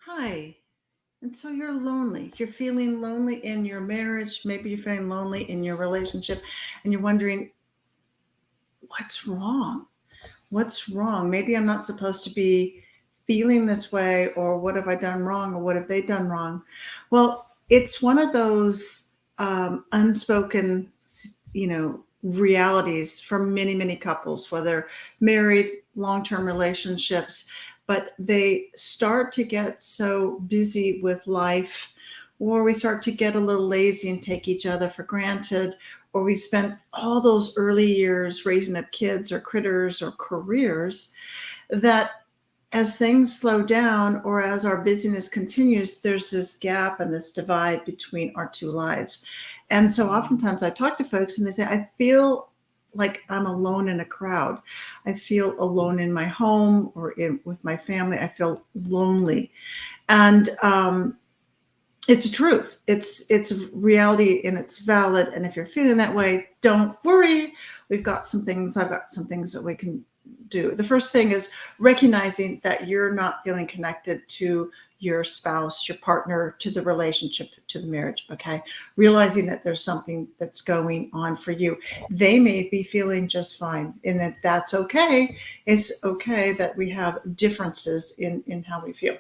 Hi. And so you're lonely. You're feeling lonely in your marriage. Maybe you're feeling lonely in your relationship and you're wondering, what's wrong? What's wrong? Maybe I'm not supposed to be feeling this way, or what have I done wrong, or what have they done wrong? Well, it's one of those unspoken, realities for many, many couples, whether married, long term relationships, but they start to get so busy with life, or we start to get a little lazy and take each other for granted, or we spent all those early years raising up kids or critters or careers that as things slow down or as our busyness continues, there's this gap and this divide between our two lives. And so oftentimes I talk to folks and they say, I feel like I'm alone in a crowd. I feel alone in my home or with my family. I feel lonely. And it's a truth. It's a reality and it's valid. And if you're feeling that way, don't worry. I've got some things that we can do. The first thing is recognizing that you're not feeling connected to your spouse, your partner, to the relationship, to the marriage. Okay. Realizing that there's something that's going on for you. They may be feeling just fine, and that's okay. It's okay that we have differences in how we feel.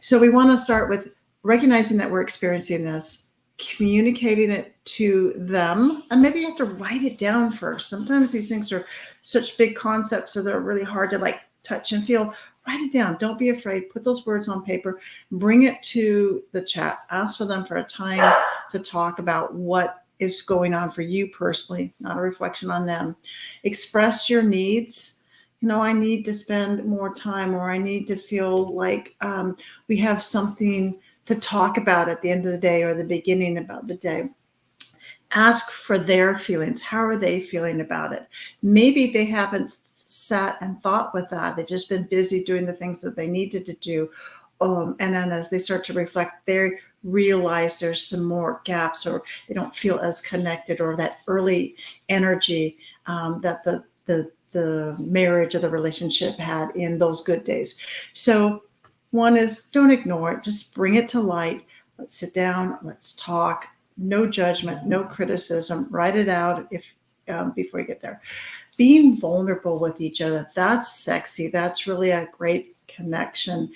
So we want to start with recognizing that we're experiencing this, communicating it to them, and maybe you have to write it down first. Sometimes these things are such big concepts, so they're really hard to like touch and feel. Write it down. Don't be afraid. Put those words on paper. Bring it to the chat. Ask for them for a time to talk about what is going on for you personally, not a reflection on them. Express your needs. I need to spend more time, or I need to feel like we have something to talk about at the end of the day or the beginning about the day. Ask for their feelings. How are they feeling about it? Maybe they haven't sat and thought with that. They've just been busy doing the things that they needed to do. And then as they start to reflect, they realize there's some more gaps, or they don't feel as connected, or that early energy that the marriage or the relationship had in those good days. So one is, don't ignore it. Just bring it to light. Let's sit down. Let's talk. No judgment, no criticism. Write it out if before you get there. Being vulnerable with each other, that's sexy. That's really a great connection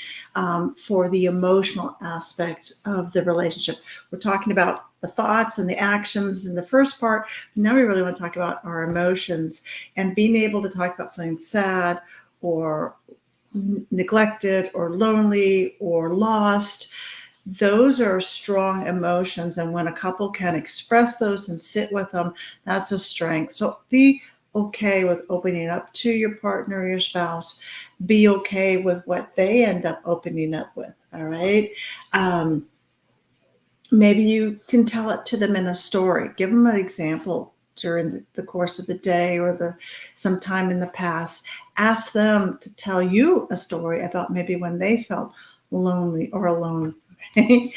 for the emotional aspect of the relationship. We're talking about the thoughts and the actions in the first part. Now we really want to talk about our emotions and being able to talk about feeling sad or neglected or lonely or lost. Those are strong emotions. And when a couple can express those and sit with them, that's a strength. So be okay with opening up to your partner or your spouse. Be okay with what they end up opening up with. All right. Maybe you can tell it to them in a story. Give them an example during the course of the day or sometime in the past. Ask them to tell you a story about maybe when they felt lonely or alone. Okay?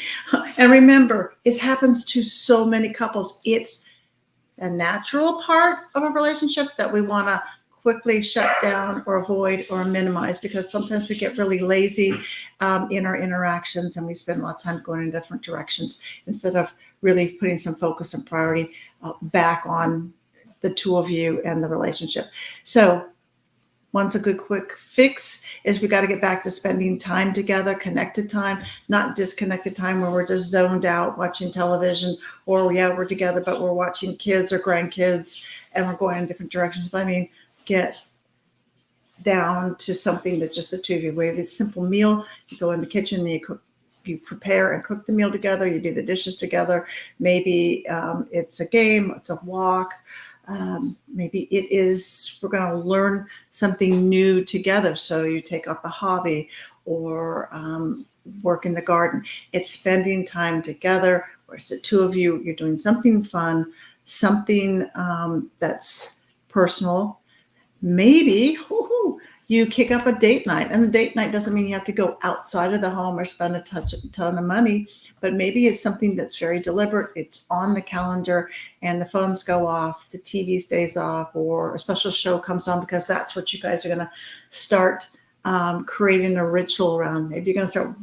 And remember, it happens to so many couples. It's a natural part of a relationship that we want to quickly shut down or avoid or minimize, because sometimes we get really lazy in our interactions and we spend a lot of time going in different directions instead of really putting some focus and priority back on the two of you and the relationship. So once a good quick fix is we got to get back to spending time together, connected time, not disconnected time where we're just zoned out watching television, or we're together but we're watching kids or grandkids and we're going in different directions. But I mean, get down to something that's just the two of you. We have a simple meal. You go in the kitchen and you prepare and cook the meal together. You do the dishes together. Maybe it's a game, it's a walk. Maybe it is, we're going to learn something new together. So you take up a hobby or work in the garden. It's spending time together, where it's the two of you, you're doing something fun, something that's personal. Maybe you kick up a date night, and the date night doesn't mean you have to go outside of the home or spend a ton of money, but maybe it's something that's very deliberate. It's on the calendar and the phones go off, the TV stays off, or a special show comes on, because that's what you guys are going to start creating a ritual around. Maybe you're going to start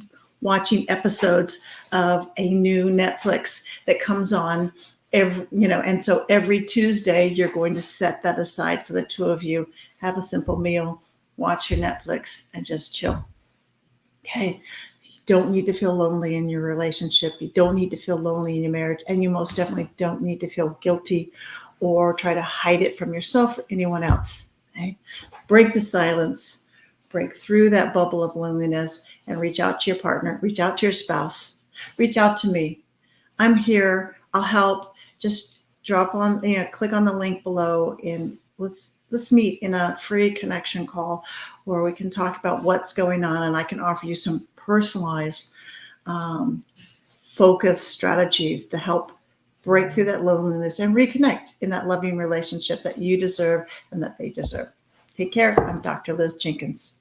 watching episodes of a new Netflix that comes on and so every Tuesday you're going to set that aside for the two of you, have a simple meal, watch your Netflix, and just chill. Okay. You don't need to feel lonely in your relationship. You don't need to feel lonely in your marriage. And you most definitely don't need to feel guilty or try to hide it from yourself or anyone else. Okay? Break the silence, break through that bubble of loneliness, and reach out to your partner, reach out to your spouse, reach out to me. I'm here. I'll help. Just click on the link below, and let's meet in a free connection call where we can talk about what's going on, and I can offer you some personalized focus strategies to help break through that loneliness and reconnect in that loving relationship that you deserve and that they deserve. Take care. I'm Dr. Liz Jenkins.